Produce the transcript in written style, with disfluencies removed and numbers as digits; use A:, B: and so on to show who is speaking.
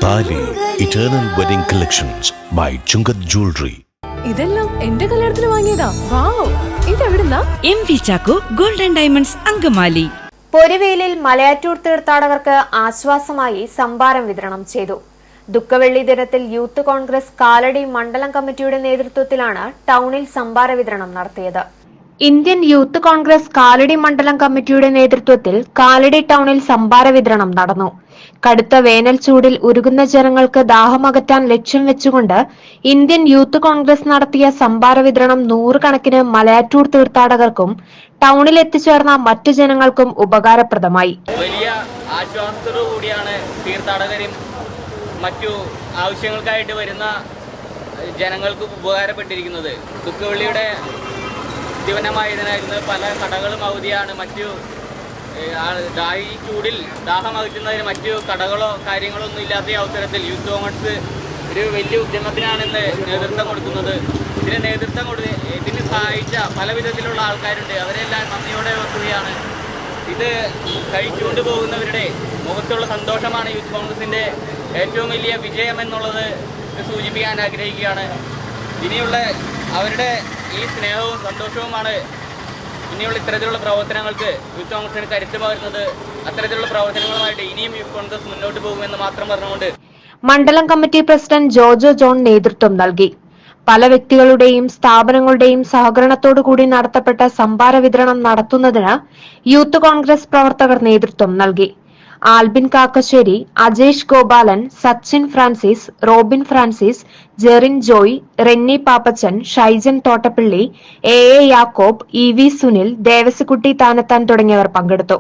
A: താലി eternal wedding collections by Chungath jewellery.
B: ഇതെല്ലാം എന്റെ കല്യാണത്തിന് വാങ്ങിയതാ. വാവ്, ഇതെവിടുന്നാ?
C: MV Chacko golden diamonds Angamaly.
D: പൊരുവേലിൽ മലയാറ്റൂർ തീർത്ഥാടകർക്ക് ആശ്വാസമായി സംഭാരം വിതരണം ചെയ്തു. ദുഃഖവെള്ളി ദിനത്തിൽ യൂത്ത് കോൺഗ്രസ് കാലടി മണ്ഡലം കമ്മിറ്റിയുടെ നേതൃത്വത്തിലാണ് ടൗണിൽ സംഭാര വിതരണം നടത്തിയത്. ഇന്ത്യൻ യൂത്ത് കോൺഗ്രസ് കാലടി മണ്ഡലം കമ്മിറ്റിയുടെ നേതൃത്വത്തിൽ കാലടി ടൗണിൽ സംഭാര വിതരണം നടന്നു. കടുത്ത വേനൽ ചൂടിൽ ഉരുകുന്ന ജനങ്ങൾക്ക് ദാഹമകറ്റാൻ ലക്ഷ്യം വെച്ചുകൊണ്ട് ഇന്ത്യൻ യൂത്ത് കോൺഗ്രസ് നടത്തിയ സംഭാര വിതരണം നൂറുകണക്കിന് മലയാറ്റൂർ തീർത്ഥാടകർക്കും ടൗണിൽ എത്തിച്ചേർന്ന മറ്റു ജനങ്ങൾക്കും ഉപകാരപ്രദമായി.
E: വലിയ ആശ്വാസത്തോടുകൂടിയാണ് തീർത്ഥാടകരും മറ്റു ആവശ്യങ്ങൾക്കായിട്ട് വരുന്ന ജനങ്ങൾക്ക് ഉപകാരപ്പെട്ടിരിക്കുന്നത്. ദുഃഖവെള്ളിയുടെ ദിവനമായതിനായിരുന്നു പല കടകളും അവധിയാണ്. മറ്റു ഈ ചൂടിൽ ദാഹമകറ്റുന്നതിന് മറ്റു കടകളോ കാര്യങ്ങളോ ഒന്നും ഇല്ലാത്ത അവസരത്തിൽ യൂത്ത് കോൺഗ്രസ് ഒരു വലിയ ഉദ്യമത്തിനാണ് ഇന്ന് നേതൃത്വം കൊടുക്കുന്നത്. ഇതിന് സഹായിച്ച പല വിധത്തിലുള്ള ആൾക്കാരുണ്ട്. അവരെല്ലാം നന്ദിയോടെ ഓർക്കുകയാണ്. ഇത് കഴിച്ചുകൊണ്ട് പോകുന്നവരുടെ മുഖത്തുള്ള സന്തോഷമാണ് യൂത്ത് കോൺഗ്രസിൻ്റെ ഏറ്റവും വലിയ വിജയം എന്നുള്ളത് സൂചിപ്പിക്കാൻ ആഗ്രഹിക്കുകയാണ്. ഇനിയുള്ള അവരുടെ ഈ സ്നേഹവും സന്തോഷവുമാണ് ഇനിയുള്ള ഇത്തരത്തിലുള്ള പ്രവർത്തനങ്ങൾക്ക് യൂത്ത് കോൺഗ്രസിന് കരുത്ത് പകരുന്നത്. അത്തരത്തിലുള്ള പ്രവർത്തനങ്ങളുമായിട്ട് ഇനിയും യൂത്ത് കോൺഗ്രസ് മുന്നോട്ട് പോകുമെന്ന് മാത്രം പറഞ്ഞുകൊണ്ട്
D: മണ്ഡലം കമ്മിറ്റി പ്രസിഡന്റ് ജോജോ ജോൺ നേതൃത്വം നൽകി. പല വ്യക്തികളുടെയും സ്ഥാപനങ്ങളുടെയും സഹകരണത്തോടുകൂടി നടത്തപ്പെട്ട സംഭാര വിതരണം നടത്തുന്നതിന് യൂത്ത് കോൺഗ്രസ് പ്രവർത്തകർ നേതൃത്വം നൽകി. Albin Kakkassery, Ajesh Gopalan, Sachin Francis, Robin Francis, Jerin Joy, Renny Pappachan, Shaijan Thottappally, A യാക്കോബ്, EV സുനിൽ, ദേവസ്കുട്ടി താനത്താൻ തുടങ്ങിയവർ പങ്കെടുത്തു.